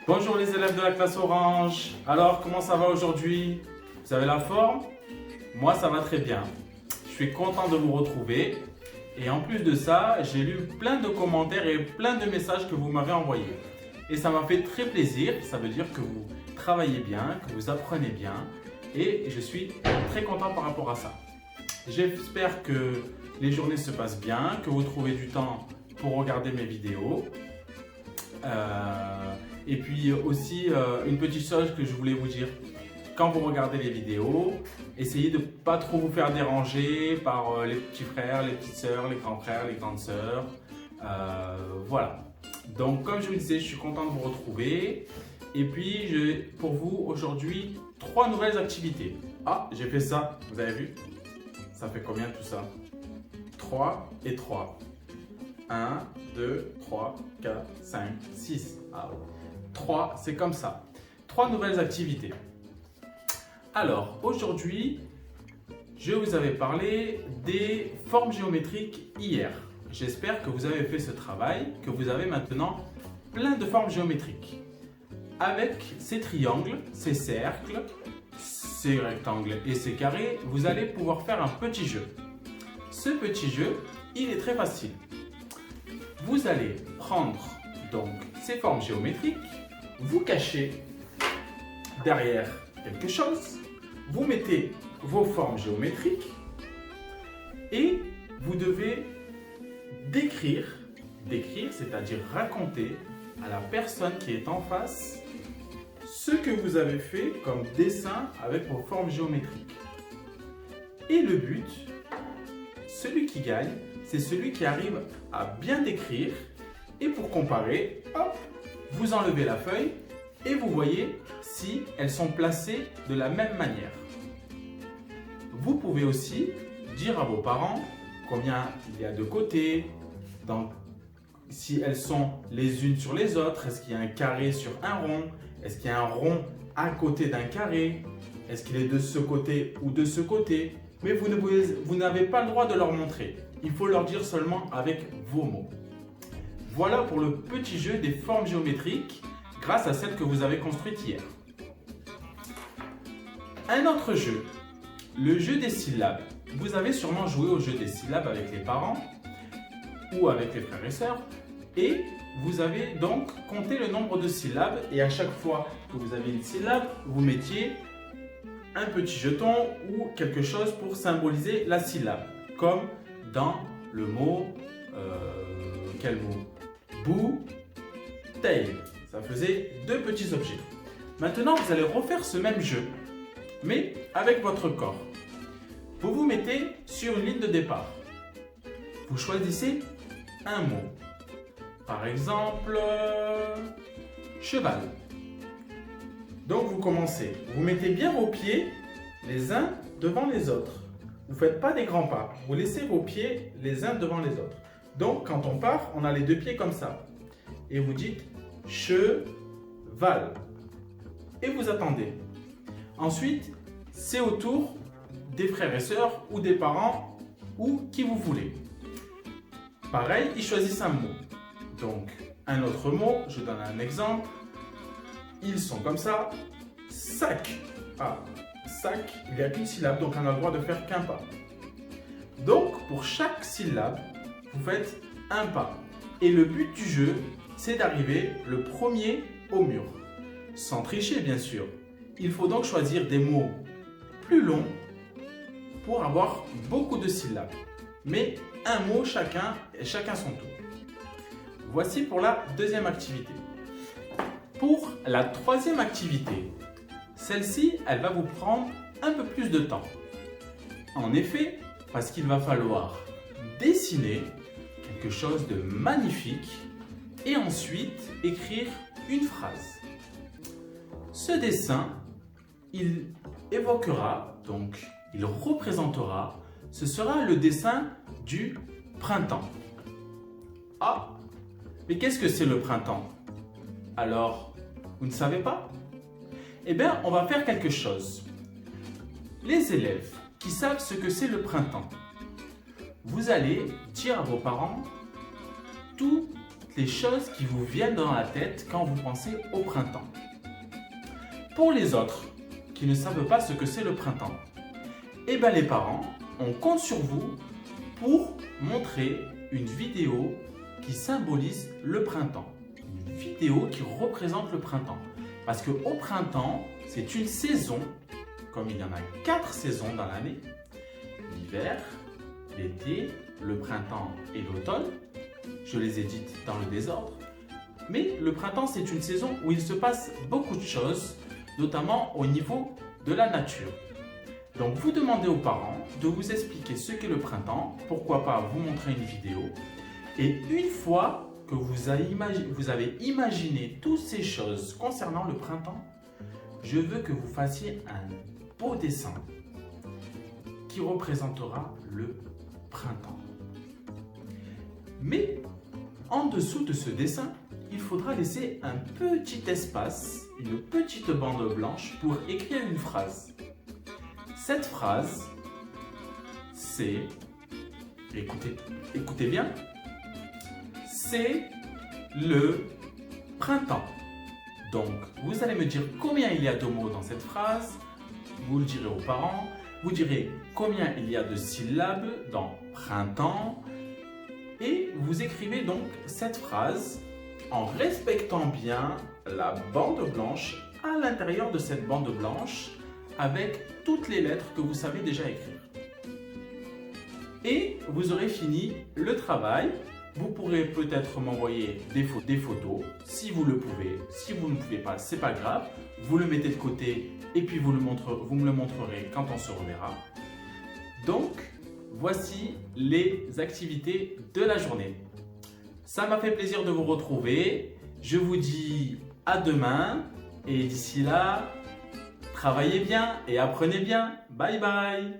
Bonjour les élèves de la classe Orange. Alors, comment ça va aujourd'hui? Vous avez la forme? Moi, ça va très bien. Je suis content de vous retrouver. Et en plus de ça, j'ai lu plein de commentaires et plein de messages que vous m'avez envoyés. Et ça m'a fait très plaisir. Ça veut dire que vous travaillez bien, que vous apprenez bien. Et je suis très content par rapport à ça. J'espère que les journées se passent bien, que vous trouvez du temps pour regarder mes vidéos. Et puis aussi, une petite chose que je voulais vous dire. Quand vous regardez les vidéos, essayez de ne pas trop vous faire déranger par les petits frères, les petites sœurs, les grands frères, les grandes sœurs. Voilà. Donc, comme je vous disais, je suis content de vous retrouver. Et puis, j'ai pour vous aujourd'hui 3 nouvelles activités. Ah, j'ai fait ça, vous avez vu? Ça fait combien tout ça? 3 et 3. 1, 2, 3, 4, 5, 6. Ah oui. 3, c'est comme ça. 3 nouvelles activités. Alors, aujourd'hui, je vous avais parlé des formes géométriques hier. J'espère que vous avez fait ce travail, que vous avez maintenant plein de formes géométriques. Avec ces triangles, ces cercles, ces rectangles et ces carrés, vous allez pouvoir faire un petit jeu. Ce petit jeu, il est très facile. Vous allez prendre donc ces formes géométriques, vous cachez derrière quelque chose, vous mettez vos formes géométriques et vous devez décrire, c'est-à-dire raconter à la personne qui est en face ce que vous avez fait comme dessin avec vos formes géométriques. Et le but, celui qui gagne, c'est celui qui arrive à bien décrire. Et pour comparer, hop, vous enlevez la feuille et vous voyez si elles sont placées de la même manière. Vous pouvez aussi dire à vos parents combien il y a de côtés, si elles sont les unes sur les autres, est-ce qu'il y a un carré sur un rond, est-ce qu'il y a un rond à côté d'un carré, est-ce qu'il est de ce côté ou de ce côté. Mais vous n'avez pas le droit de leur montrer. Il faut leur dire seulement avec vos mots. Voilà pour le petit jeu des formes géométriques grâce à celle que vous avez construite hier. Un autre jeu, le jeu des syllabes. Vous avez sûrement joué au jeu des syllabes avec les parents ou avec les frères et sœurs et vous avez donc compté le nombre de syllabes et à chaque fois que vous avez une syllabe, vous mettiez un petit jeton ou quelque chose pour symboliser la syllabe, comme dans le mot, quel mot? Bouteille. Ça faisait 2 petits objets. Maintenant, vous allez refaire ce même jeu, mais avec votre corps. Vous vous mettez sur une ligne de départ. Vous choisissez un mot. Par exemple, cheval. Donc vous commencez, vous mettez bien vos pieds les uns devant les autres. Vous ne faites pas des grands pas, vous laissez vos pieds les uns devant les autres. Donc quand on part, on a les 2 pieds comme ça. Et vous dites cheval. Et vous attendez. Ensuite, c'est au tour des frères et sœurs ou des parents ou qui vous voulez. Pareil, ils choisissent un mot. Donc un autre mot, je donne un exemple. Ils sont comme ça. Sac. Ah, sac, il n'y a qu'une syllabe, donc on n'a le droit de faire qu'un pas. Donc, pour chaque syllabe, vous faites un pas. Et le but du jeu, c'est d'arriver le premier au mur. Sans tricher, bien sûr. Il faut donc choisir des mots plus longs pour avoir beaucoup de syllabes. Mais un mot chacun et chacun son tour. Voici pour la deuxième activité. Pour la troisième activité, celle-ci, elle va vous prendre un peu plus de temps. En effet, parce qu'il va falloir dessiner quelque chose de magnifique et ensuite écrire une phrase. Ce dessin, il évoquera, donc il représentera, ce sera le dessin du printemps. Ah, mais qu'est-ce que c'est le printemps? Alors, vous ne savez pas? Eh bien, on va faire quelque chose. Les élèves qui savent ce que c'est le printemps, vous allez dire à vos parents toutes les choses qui vous viennent dans la tête quand vous pensez au printemps. Pour les autres qui ne savent pas ce que c'est le printemps, eh bien les parents, on compte sur vous pour montrer une vidéo qui symbolise le printemps. Une vidéo qui représente le printemps. Parce qu'au printemps, c'est une saison, comme il y en a 4 saisons dans l'année, l'hiver, l'été, le printemps et l'automne. Je les ai dites dans le désordre. Mais le printemps, c'est une saison où il se passe beaucoup de choses, notamment au niveau de la nature. Donc, vous demandez aux parents de vous expliquer ce qu'est le printemps, pourquoi pas vous montrer une vidéo. Et une fois que vous avez imaginé toutes ces choses concernant le printemps, je veux que vous fassiez un beau dessin qui représentera le printemps. Mais en dessous de ce dessin, il faudra laisser un petit espace, une petite bande blanche pour écrire une phrase. Cette phrase, c'est, écoutez bien, c'est le printemps. Donc, vous allez me dire combien il y a de mots dans cette phrase, vous le direz aux parents, vous direz combien il y a de syllabes dans printemps, et vous écrivez donc cette phrase en respectant bien la bande blanche à l'intérieur de cette bande blanche avec toutes les lettres que vous savez déjà écrire. Et vous aurez fini le travail. Vous pourrez peut-être m'envoyer des photos si vous le pouvez. Si vous ne pouvez pas, c'est pas grave. Vous le mettez de côté et puis vous me le montrerez quand on se reverra. Donc, voici les activités de la journée. Ça m'a fait plaisir de vous retrouver. Je vous dis à demain et d'ici là, travaillez bien et apprenez bien. Bye bye!